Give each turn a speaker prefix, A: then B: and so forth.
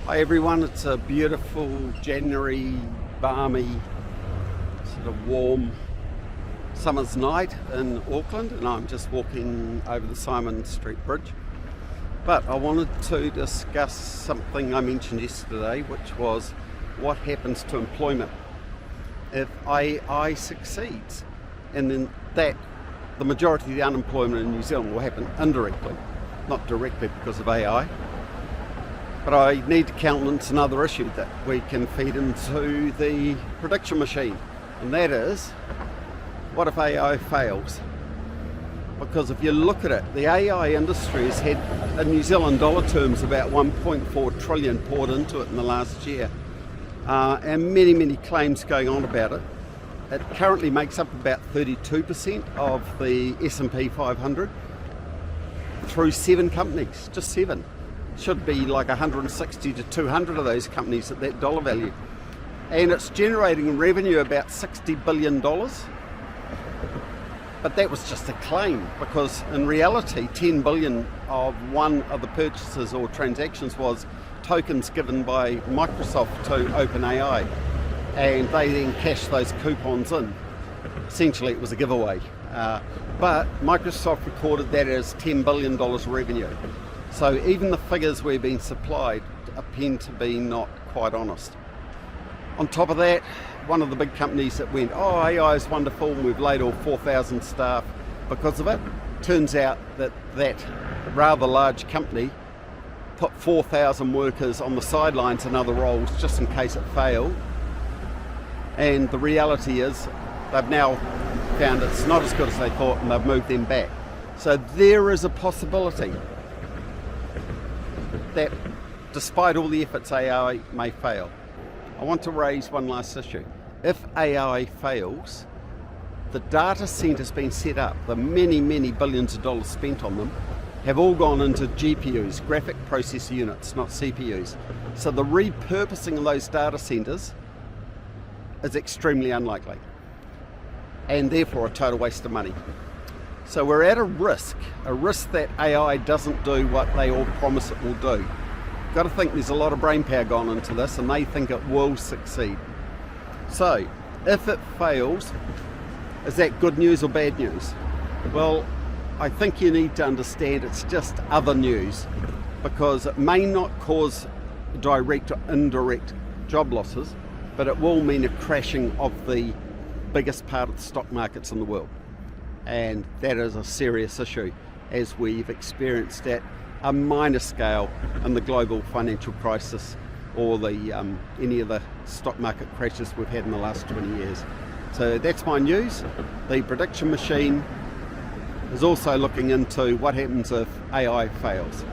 A: Hi everyone, it's a beautiful January, balmy, sort of warm summer's night in Auckland, and I'm just walking over the Simon Street Bridge. But I wanted to discuss something I mentioned yesterday, which was what happens to employment if AI succeeds, and then that the majority of the unemployment in New Zealand will happen indirectly, not directly because of AI. But I need to countenance another issue that we can feed into the prediction machine, and that is, what if AI fails? Because if you look at it, the AI industry has had, in New Zealand dollar terms, about 1.4 trillion poured into it in the last year, and many claims going on about it. It currently makes up about 32% of the S&P 500 through 7 companies, just 7. Should be like 160 to 200 of those companies at that dollar value, and it's generating revenue about $60 billion. But that was just a claim, because in reality 10 billion of one of the purchases or transactions was tokens given by Microsoft to OpenAI, and they then cashed those coupons in. Essentially it was a giveaway, but Microsoft recorded that as $10 billion revenue. So even the figures we're being supplied appear to be not quite honest. On top of that, one of the big companies that went, oh, AI is wonderful, and we've laid off 4,000 staff because of it. Turns out that that rather large company put 4,000 workers on the sidelines in other roles just in case it failed. And the reality is they've now found it's not as good as they thought, and they've moved them back. So there is a possibility that despite all the efforts, AI may fail. I want to raise one last issue. If AI fails, the data centers being set up, the many billions of dollars spent on them, have all gone into GPUs, graphic processor units, not CPUs. So the repurposing of those data centers is extremely unlikely, and therefore a total waste of money. So we're at a risk that AI doesn't do what they all promise it will do. Got to think there's a lot of brain power gone into this, and they think it will succeed. So if it fails, is that good news or bad news? Well, I think you need to understand it's just other news, because it may not cause direct or indirect job losses, but it will mean a crashing of the biggest part of the stock markets in the world. And that is a serious issue, as we've experienced at a minor scale in the global financial crisis or the any of the stock market crashes we've had in the last 20 years. So that's my news. The prediction machine is also looking into what happens if AI fails.